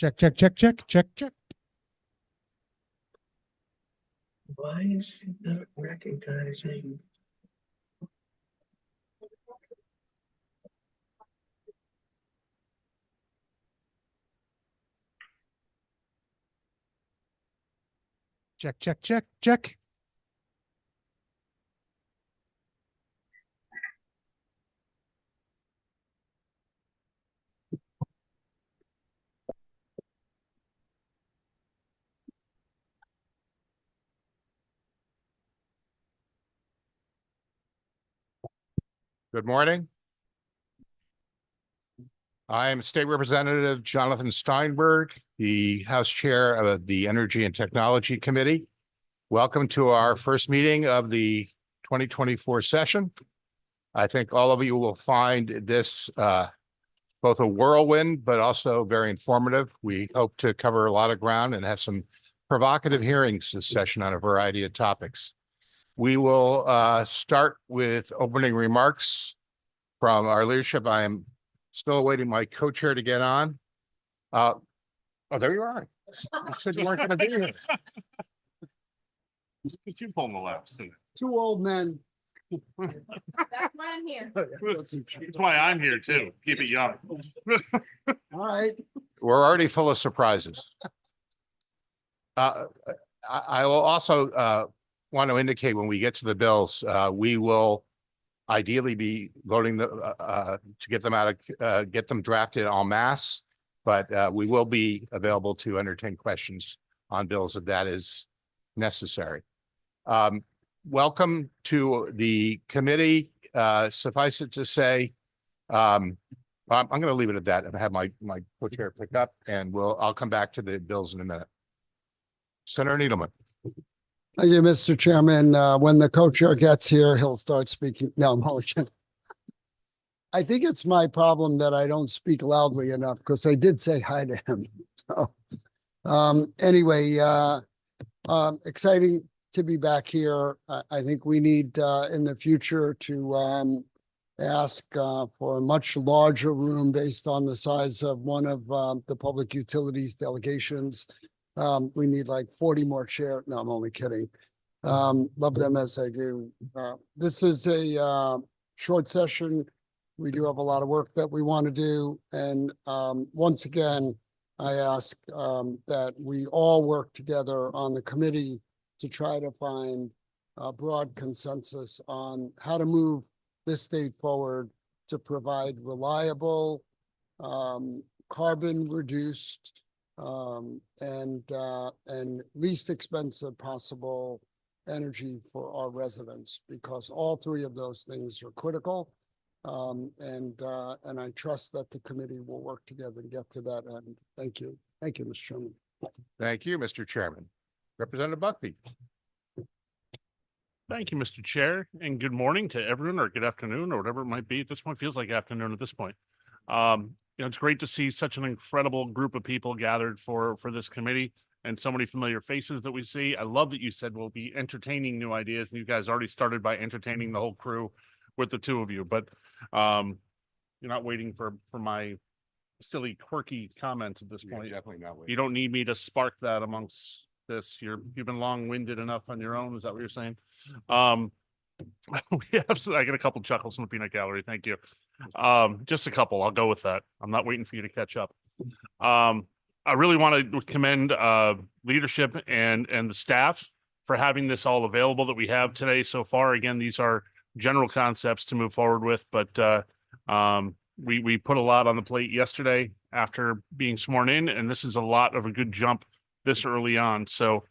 Check, check, check, check, check, check. Why is it not recognizing? Check, check, check, check. Good morning. I am State Representative Jonathan Steinberg, the House Chair of the Energy and Technology Committee. Welcome to our first meeting of the 2024 session. I think all of you will find this both a whirlwind, but also very informative. We hope to cover a lot of ground and have some provocative hearings this session on a variety of topics. We will start with opening remarks from our leadership. I am still awaiting my co-chair to get on. Oh, there you are. You said you weren't going to be here. You pull the laps. Two old men. That's why I'm here. That's why I'm here too. Keep it young. All right. We're already full of surprises. I will also want to indicate when we get to the bills, we will ideally be voting to get them out of get them drafted en masse, but we will be available to entertain questions on bills if that is necessary. Welcome to the committee. Suffice it to say, I'm going to leave it at that and have my co-chair pick up, and I'll come back to the bills in a minute. Senator Needleman. Thank you, Mr. Chairman. When the co-chair gets here, he'll start speaking. No, I'm only kidding. I think it's my problem that I don't speak loudly enough because I did say hi to him. So anyway, exciting to be back here. I think we need in the future to ask for a much larger room based on the size of one of the public utilities delegations. We need like 40 more chairs. No, I'm only kidding. Love them as I do. This is a short session. We do have a lot of work that we want to do. And once again, I ask that we all work together on the committee to try to find a broad consensus on how to move this state forward to provide reliable, carbon reduced, and least expensive possible energy for our residents, because all three of those things are critical. And I trust that the committee will work together to get to that end. Thank you. Thank you, Mr. Chairman. Thank you, Mr. Chairman. Representative Buckby. Thank you, Mr. Chair, and good morning to everyone, or good afternoon, or whatever it might be. At this point, feels like afternoon at this point. It's great to see such an incredible group of people gathered for this committee and so many familiar faces that we see. I love that you said we'll be entertaining new ideas, and you guys already started by entertaining the whole crew with the two of you, but you're not waiting for my silly, quirky comments at this point. Definitely not. You don't need me to spark that amongst this. You've been long-winded enough on your own. Is that what you're saying? I got a couple chuckles from the peanut gallery. Thank you. Just a couple. I'll go with that. I'm not waiting for you to catch up. I really want to commend leadership and the staff for having this all available that we have today so far. Again, these are general concepts to move forward with, but we put a lot on the plate yesterday after being sworn in, and this is a lot of a good jump this early on. So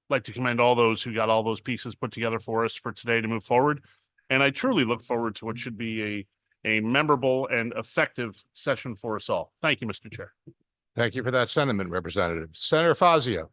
like to commend all those who got all those pieces put together for us for today to move forward. And I truly look forward to what should be a memorable and effective session for us all. Thank you, Mr. Chair. Thank you for that sentiment, Representative. Senator Fazio.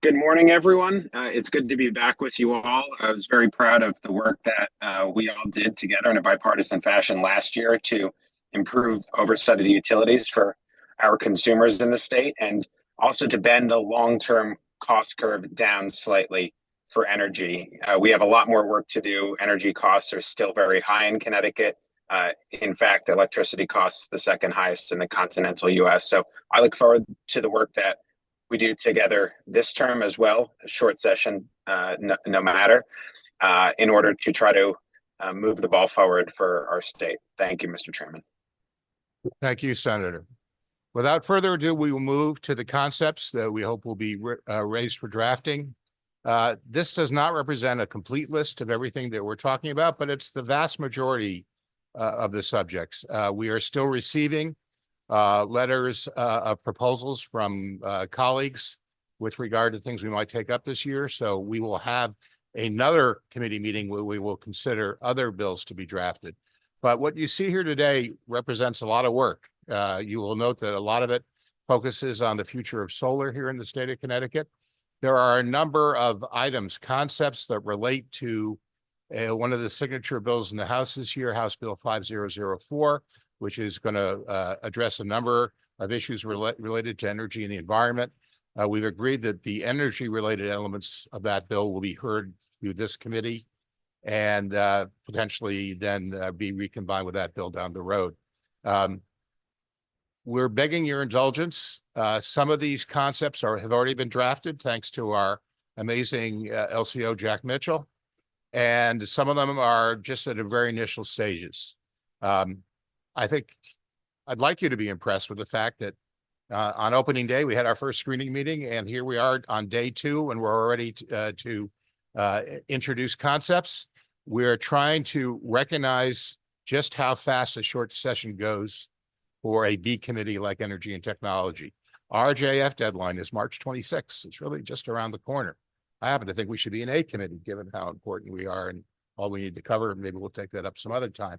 Good morning, everyone. It's good to be back with you all. I was very proud of the work that we all did together in a bipartisan fashion last year to improve oversight of the utilities for our consumers in the state, and also to bend the long-term cost curve down slightly for energy. We have a lot more work to do. Energy costs are still very high in Connecticut. In fact, electricity costs the second highest in the continental US. So I look forward to the work that we do together this term as well, a short session, no matter, in order to try to move the ball forward for our state. Thank you, Mr. Chairman. Thank you, Senator. Without further ado, we will move to the concepts that we hope will be raised for drafting. This does not represent a complete list of everything that we're talking about, but it's the vast majority of the subjects. We are still receiving letters of proposals from colleagues with regard to things we might take up this year. So we will have another committee meeting where we will consider other bills to be drafted. But what you see here today represents a lot of work. You will note that a lot of it focuses on the future of solar here in the state of Connecticut. There are a number of items, concepts that relate to one of the signature bills in the House this year, House Bill 5004, which is going to address a number of issues related to energy and the environment. We've agreed that the energy-related elements of that bill will be heard through this committee and potentially then be recombined with that bill down the road. We're begging your indulgence. Some of these concepts have already been drafted thanks to our amazing LCO, Jack Mitchell, and some of them are just at the very initial stages. I think I'd like you to be impressed with the fact that on opening day, we had our first screening meeting, and here we are on day 2, and we're already to introduce concepts. We're trying to recognize just how fast a short session goes for a B committee like Energy and Technology. Our JF deadline is March 26th. It's really just around the corner. I happen to think we should be an A committee, given how important we are and all we need to cover. Maybe we'll take that up some other time.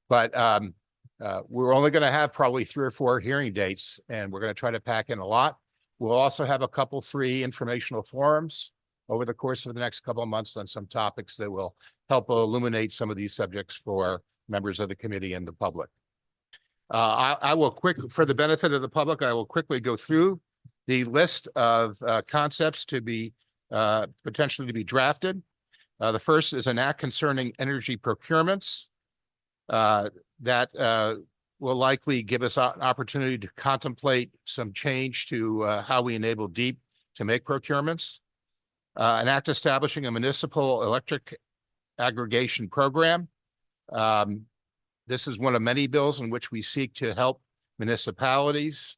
But we're only going to have probably 3 or 4 hearing dates, and we're going to try to pack in a lot. We'll also have 3 informational forums over the course of the next couple of months on some topics that will help illuminate some of these subjects for members of the committee and the public. I will for the benefit of the public, I will quickly go through the list of concepts to be potentially to be drafted. The first is an act concerning energy procurements that will likely give us an opportunity to contemplate some change to how we enable DEEP to make procurements. An act establishing a municipal electric aggregation program. This is one of many bills in which we seek to help municipalities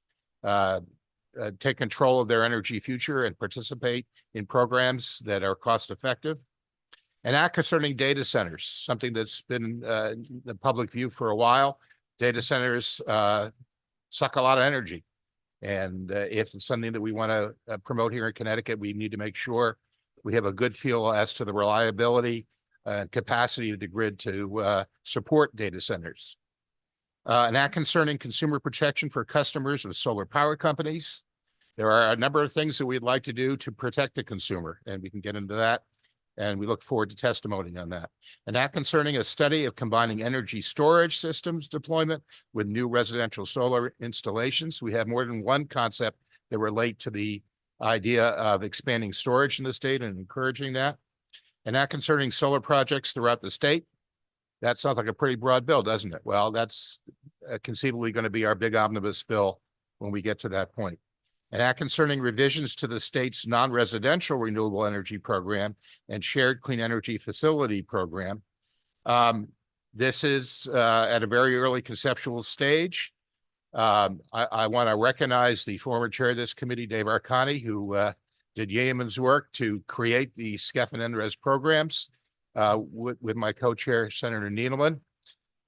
take control of their energy future and participate in programs that are cost effective. An act concerning data centers, something that's been in the public view for a while. Data centers suck a lot of energy. And if it's something that we want to promote here in Connecticut, we need to make sure we have a good feel as to the reliability and capacity of the grid to support data centers. An act concerning consumer protection for customers of solar power companies. There are a number of things that we'd like to do to protect the consumer, and we can get into that. And we look forward to testimony on that. An act concerning a study of combining energy storage systems deployment with new residential solar installations. We have more than one concept that relate to the idea of expanding storage in the state and encouraging that. An act concerning solar projects throughout the state. That sounds like a pretty broad bill, doesn't it? Well, that's conceivably going to be our big omnibus bill when we get to that point. An act concerning revisions to the state's non-residential renewable energy program and shared clean energy facility program. This is at a very early conceptual stage. I want to recognize the former chair of this committee, Dave Arcani, who did yeoman's work to create the SCEF and NRES programs with my co-chair, Senator Needleman,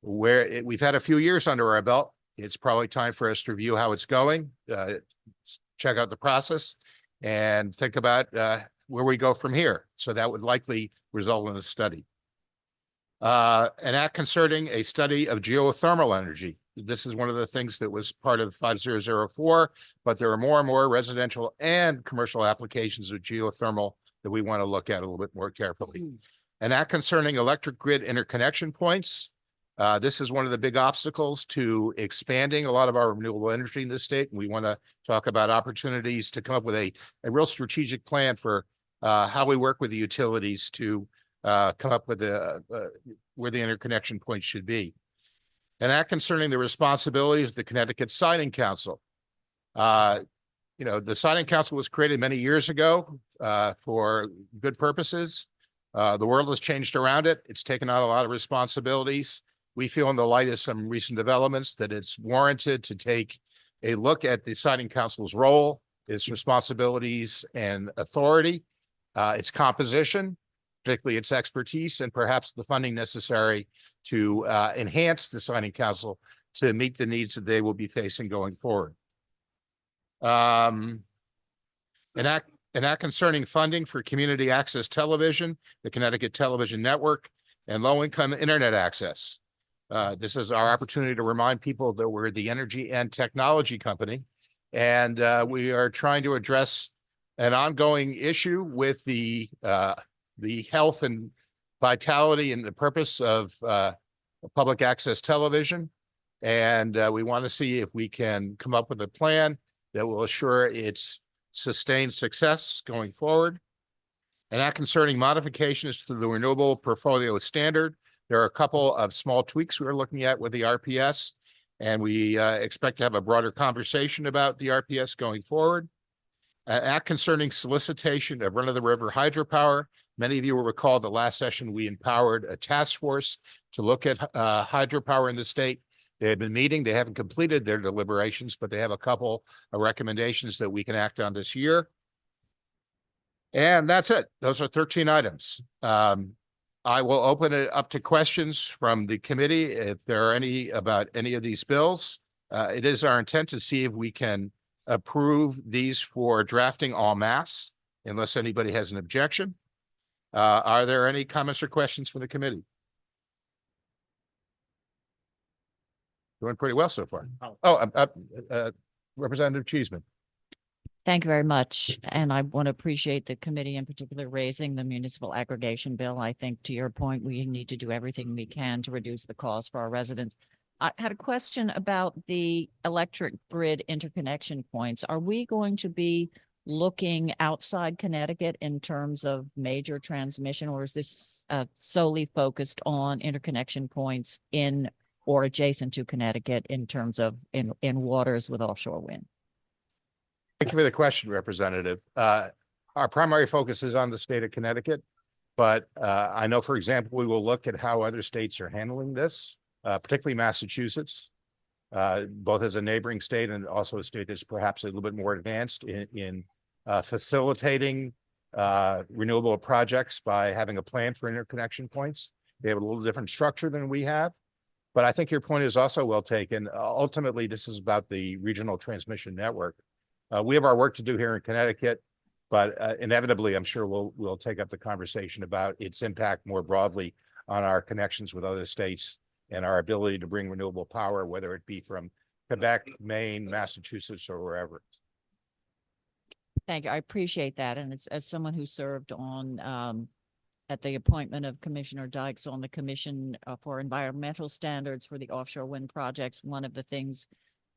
where we've had a few years under our belt. It's probably time for us to review how it's going, check out the process, and think about where we go from here. So that would likely result in a study. An act concerning a study of geothermal energy. This is one of the things that was part of 5004, but there are more and more residential and commercial applications of geothermal that we want to look at a little bit more carefully. An act concerning electric grid interconnection points. This is one of the big obstacles to expanding a lot of our renewable energy in the state. And we want to talk about opportunities to come up with a real strategic plan for how we work with the utilities to come up with where the interconnection points should be. An act concerning the responsibilities of the Connecticut Siting Council. The Siting Council was created many years ago for good purposes. The world has changed around it. It's taken on a lot of responsibilities. We feel in the light of some recent developments that it's warranted to take a look at the Siting Council's role, its responsibilities and authority, its composition, particularly its expertise, and perhaps the funding necessary to enhance the Siting Council to meet the needs that they will be facing going forward. An act concerning funding for community access television, the Connecticut Television Network, and low-income internet access. This is our opportunity to remind people that we're the energy and technology company, and we are trying to address an ongoing issue with the health and vitality and the purpose of public access television. And we want to see if we can come up with a plan that will assure its sustained success going forward. An act concerning modifications to the renewable portfolio standard. There are a couple of small tweaks we're looking at with the RPS, and we expect to have a broader conversation about the RPS going forward. An act concerning solicitation of run-of-the-river hydropower. Many of you will recall the last session we empowered a task force to look at hydropower in the state. They have been meeting. They haven't completed their deliberations, but they have a couple of recommendations that we can act on this year. And that's it. Those are 13 items. I will open it up to questions from the committee if there are any about any of these bills. It is our intent to see if we can approve these for drafting en masse, unless anybody has an objection. Are there any comments or questions from the committee? Doing pretty well so far. Representative Cheeseman. Thank you very much. And I want to appreciate the committee in particular raising the municipal aggregation bill. I think to your point, we need to do everything we can to reduce the cost for our residents. I had a question about the electric grid interconnection points. Are we going to be looking outside Connecticut in terms of major transmission, or is this solely focused on interconnection points in or adjacent to Connecticut in terms of in waters with offshore wind? Thank you for the question, Representative. Our primary focus is on the state of Connecticut, but I know, for example, we will look at how other states are handling this, particularly Massachusetts, both as a neighboring state and also a state that's perhaps a little bit more advanced in facilitating renewable projects by having a plan for interconnection points. They have a little different structure than we have. But I think your point is also well taken. Ultimately, this is about the regional transmission network. We have our work to do here in Connecticut, but inevitably, I'm sure we'll take up the conversation about its impact more broadly on our connections with other states and our ability to bring renewable power, whether it be from Quebec, Maine, Massachusetts, or wherever. Thank you. I appreciate that. And it's as someone who served on at the appointment of Commissioner Dykes on the Commission for Environmental Standards for the offshore wind projects, one of the things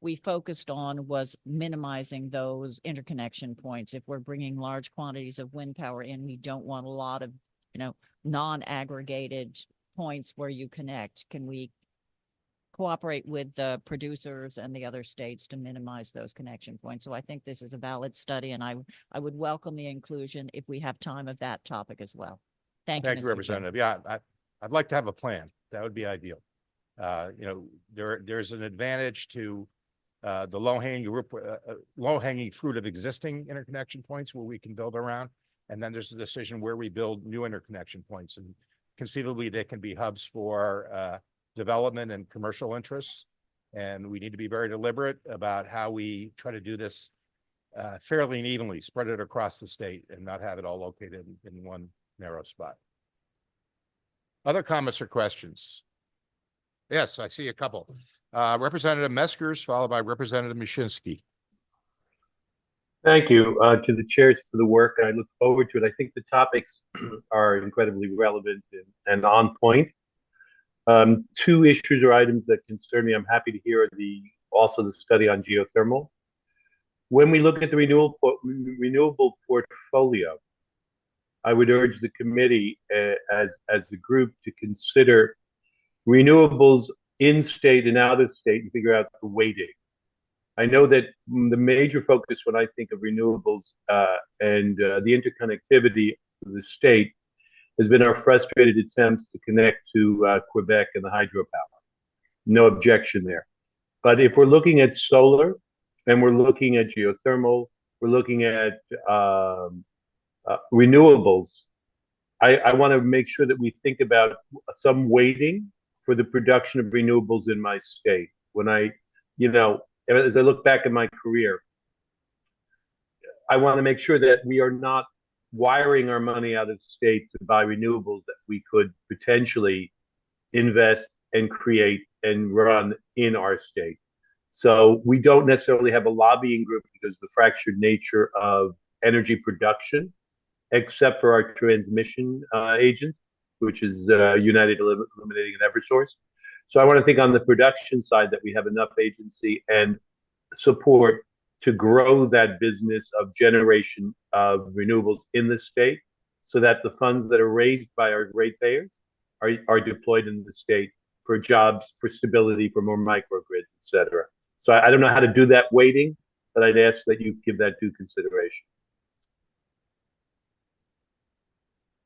we focused on was minimizing those interconnection points. If we're bringing large quantities of wind power in, we don't want a lot of, non-aggregated points where you connect. Can we cooperate with the producers and the other states to minimize those connection points? So I think this is a valid study, and I would welcome the inclusion if we have time of that topic as well. Thank you, Thank you, Representative. Yeah, I'd like to have a plan. That would be ideal. There's an advantage to the low-hanging fruit of existing interconnection points where we can build around. And then there's a decision where we build new interconnection points. And conceivably, they can be hubs for development and commercial interests. And we need to be very deliberate about how we try to do this fairly and evenly, spread it across the state and not have it all located in one narrow spot. Other comments or questions? Yes, I see a couple. Representative Meskers, followed by Representative Mushinski. Thank you to the chairs for the work. I look forward to it. I think the topics are incredibly relevant and on point. Two issues or items that concern me, I'm happy to hear also the study on geothermal. When we look at the renewable portfolio, I would urge the committee as a group to consider renewables in-state and out-of-state and figure out the weighting. I know that the major focus when I think of renewables and the interconnectivity of the state has been our frustrated attempts to connect to Quebec and the hydropower. No objection there. But if we're looking at solar and we're looking at geothermal, we're looking at renewables, I want to make sure that we think about some weighting for the production of renewables in my state. When I, as I look back in my career, I want to make sure that we are not wiring our money out of state to buy renewables that we could potentially invest and create and run in our state. So we don't necessarily have a lobbying group because of the fractured nature of energy production, except for our transmission agent, which is United Illuminating and Eversource. So I want to think on the production side that we have enough agency and support to grow that business of generation of renewables in the state so that the funds that are raised by our ratepayers are deployed in the state for jobs, for stability, for more microgrids, et cetera. So I don't know how to do that weighting, but I'd ask that you give that due consideration.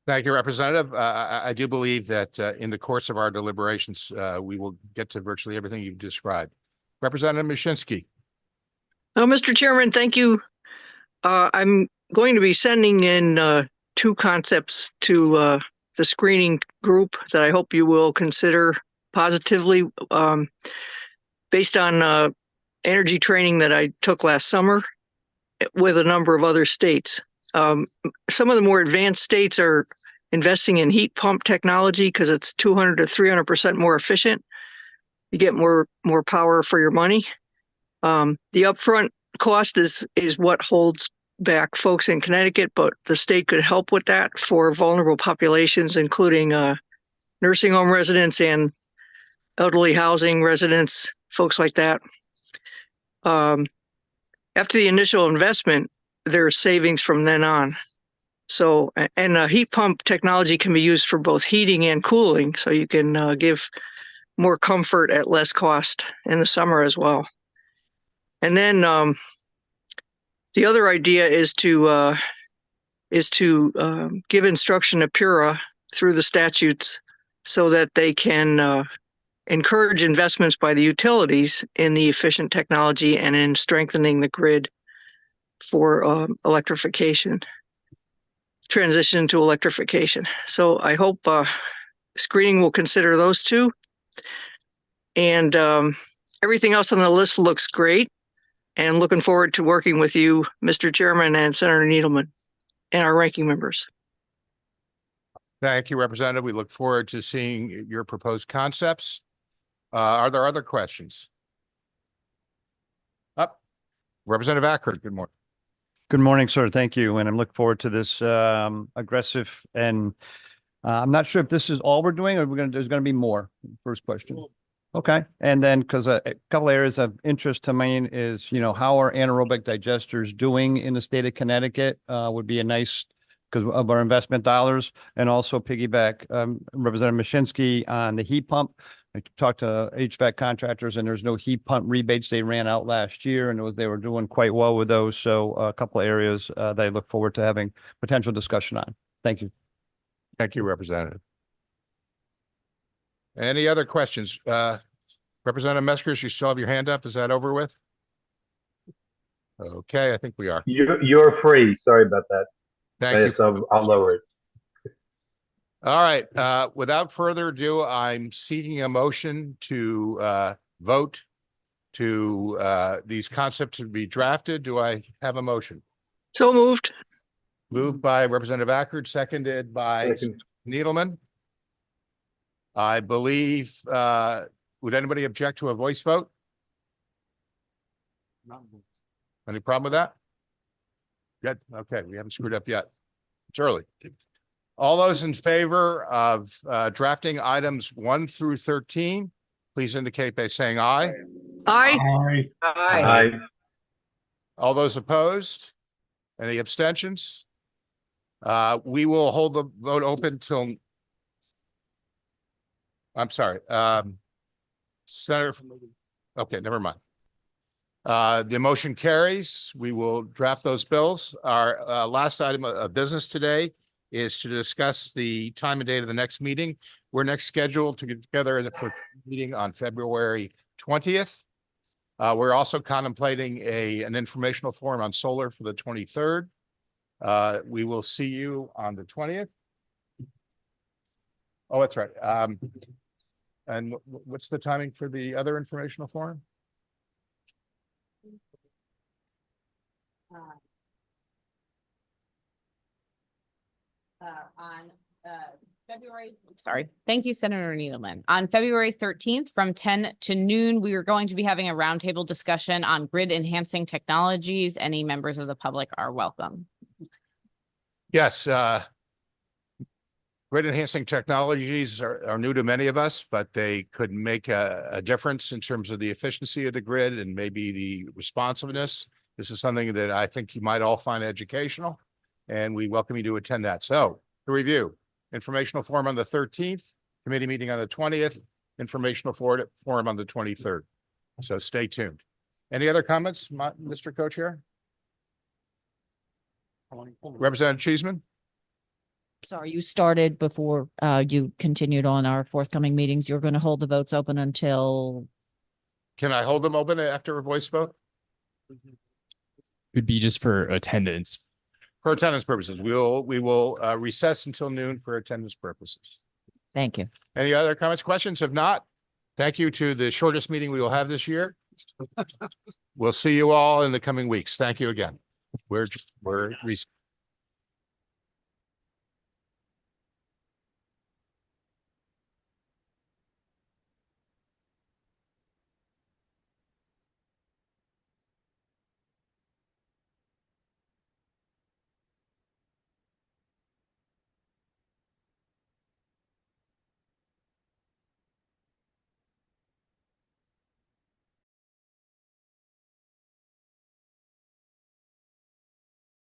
Thank you, Representative. I do believe that in the course of our deliberations, we will get to virtually everything you've described. Representative Mashinsky. Oh, Mr. Chairman, thank you. I'm going to be sending in two concepts to the screening group that I hope you will consider positively based on energy training that I took last summer with a number of other states. Some of the more advanced states are investing in heat pump technology because it's 200 to 300% more efficient. You get more power for your money. The upfront cost is what holds back folks in Connecticut, but the state could help with that for vulnerable populations, including nursing home residents and elderly housing residents, folks like that. After the initial investment, there's savings from then on. So, and heat pump technology can be used for both heating and cooling, so you can give more comfort at less cost in the summer as well. And then the other idea is to give instruction to PURA through the statutes so that they can encourage investments by the utilities in the efficient technology and in strengthening the grid for electrification, transition to electrification. So I hope screening will consider those two. And everything else on the list looks great. And looking forward to working with you, Mr. Chairman and Senator Needleman and our ranking members. Thank you, Representative. We look forward to seeing your proposed concepts. Are there other questions? Representative Ackert, good morning. Good morning, sir. Thank you. And I'm looking forward to this aggressive and I'm not sure if this is all we're doing or there's going to be more. First question. Okay. And then because a couple areas of interest to me is, how are anaerobic digesters doing in the state of Connecticut would be a nice because of our investment dollars, and also piggyback Representative Mashinsky on the heat pump. I talked to HVAC contractors and there's no heat pump rebates. They ran out last year and they were doing quite well with those. So a couple of areas that I look forward to having potential discussion on. Thank you. Thank you, Representative. Any other questions? Representative Meskers, you still have your hand up. Is that over with? Okay, I think we are. You're free. Sorry about that. Thank you. So I'll lower it. All right. Without further ado, I'm seeking a motion to vote to these concepts to be drafted. Do I have a motion? So moved. Moved by Representative Ackert, seconded by Needleman. I believe, would anybody object to a voice vote? Any problem with that? Good. Okay, we haven't screwed up yet. It's early. All those in favor of drafting items 1 through 13, please indicate by saying aye. Aye. Aye. All those opposed? Any abstentions? We will hold the vote open till, I'm sorry. Senator, okay, never mind. The motion carries. We will draft those bills. Our last item of business today is to discuss the time and date of the next meeting. We're next scheduled to get together in the meeting on February 20th. We're also contemplating an informational forum on solar for the 23rd. We will see you on the 20th. Oh, that's right. And what's the timing for the other informational forum? On February, sorry. Thank you, Senator Needleman. On February 13th from 10 to noon, we are going to be having a roundtable discussion on grid enhancing technologies. Any members of the public are welcome. Yes, grid enhancing technologies are new to many of us, but they could make a difference in terms of the efficiency of the grid and maybe the responsiveness. This is something that I think you might all find educational, and we welcome you to attend that. So to review, informational forum on the 13th, committee meeting on the 20th, informational forum on the 23rd. So stay tuned. Any other comments, Mr. Co-Chair? Representative Cheeseman? Sorry, you started before you continued on our forthcoming meetings. You're going to hold the votes open until, Can I hold them open after a voice vote? Would be just for attendance. For attendance purposes, we will recess until noon for attendance purposes. thank you. Any other comments, questions? If not, thank you to the shortest meeting we will have this year. We'll see you all in the coming weeks. Thank you again. We're